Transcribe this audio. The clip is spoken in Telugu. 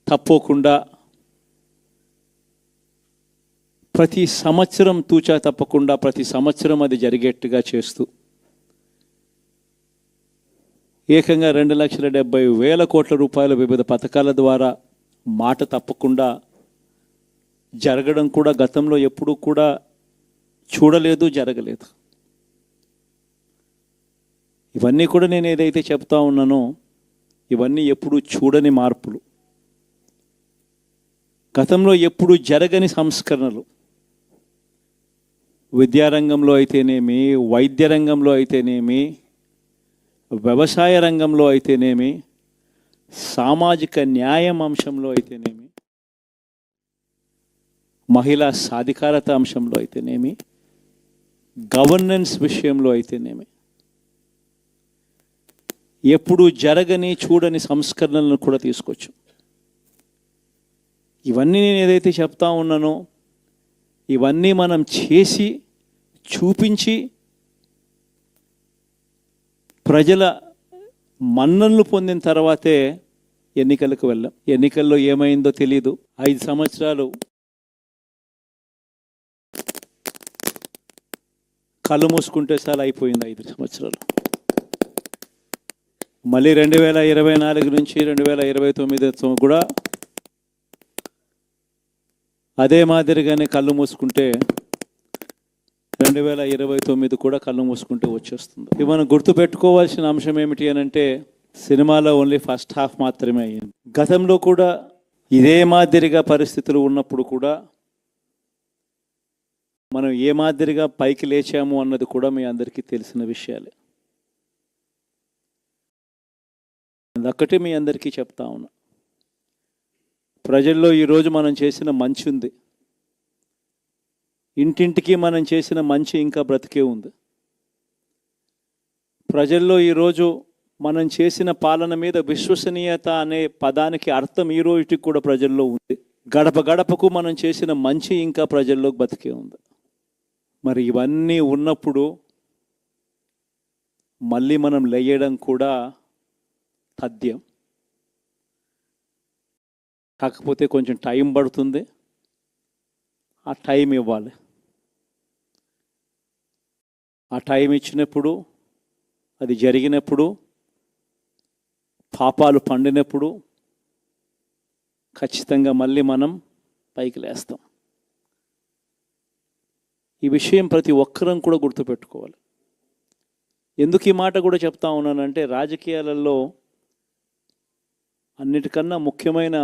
తప్పకుండా ప్రతి సంవత్సరం తూచా తప్పకుండా ప్రతి సంవత్సరం అది జరిగేట్టుగా చేస్తూ ఏకంగా 2,70,000 కోట్ల రూపాయల వివిధ పథకాల ద్వారా మాట తప్పకుండా జరగడం కూడా గతంలో ఎప్పుడూ కూడా చూడలేదు, జరగలేదు. ఇవన్నీ కూడా నేను ఏదైతే చెప్తా ఉన్నానో ఇవన్నీ ఎప్పుడూ చూడని మార్పులు, గతంలో ఎప్పుడు జరగని సంస్కరణలు. విద్యారంగంలో అయితేనేమి, వైద్య రంగంలో అయితేనేమి, వ్యవసాయ రంగంలో అయితేనేమి, సామాజిక న్యాయం అంశంలో అయితేనేమి, మహిళా సాధికారత అంశంలో అయితేనేమి, గవర్నెన్స్ విషయంలో అయితేనేమి ఎప్పుడు జరగని చూడని సంస్కరణలను కూడా తీసుకొచ్చు. ఇవన్నీ నేను ఏదైతే చెప్తా ఉన్నానో ఇవన్నీ మనం చేసి చూపించి ప్రజల మన్ననలు పొందిన తర్వాతే ఎన్నికలకు వెళ్ళాం. ఎన్నికల్లో ఏమైందో తెలీదు. 5 సంవత్సరాలు కళ్ళు మూసుకుంటే చాలా అయిపోయింది. 5 సంవత్సరాలు. మళ్ళీ 2024 నుంచి 2029 కూడా అదే మాదిరిగానే కళ్ళు మూసుకుంటే 2029 కూడా కళ్ళు మూసుకుంటే వచ్చేస్తుంది. ఇవి మనం గుర్తుపెట్టుకోవాల్సిన అంశం ఏమిటి అని అంటే సినిమాలో ఓన్లీ ఫస్ట్ హాఫ్ మాత్రమే అయ్యింది. గతంలో కూడా ఇదే మాదిరిగా పరిస్థితులు ఉన్నప్పుడు కూడా మనం ఏ మాదిరిగా పైకి లేచాము అన్నది కూడా మీ అందరికీ తెలిసిన విషయాలే. అదొక్కటే మీ అందరికీ చెప్తా ఉన్నా. ప్రజల్లో ఈరోజు మనం చేసిన మంచి ఉంది. ఇంటింటికి మనం చేసిన మంచి ఇంకా బ్రతికే ఉంది. ప్రజల్లో ఈరోజు మనం చేసిన పాలన మీద విశ్వసనీయత అనే పదానికి అర్థం ఈ రోజుకి కూడా ప్రజల్లో ఉంది. గడప గడపకు మనం చేసిన మంచి ఇంకా ప్రజల్లో బతికే ఉంది. మరి ఇవన్నీ ఉన్నప్పుడు మళ్ళీ మనం లేయడం కూడా తథ్యం. కాకపోతే కొంచెం టైం పడుతుంది. ఆ టైం ఇవ్వాలి. ఆ టైం ఇచ్చినప్పుడు, అది జరిగినప్పుడు, పాపాలు పండినప్పుడు ఖచ్చితంగా మళ్ళీ మనం పైకి లేస్తాం. ఈ విషయం ప్రతి ఒక్కరం కూడా గుర్తుపెట్టుకోవాలి. ఎందుకు ఈ మాట కూడా చెప్తా ఉన్నానంటే రాజకీయాలలో అన్నిటికన్నా ముఖ్యమైన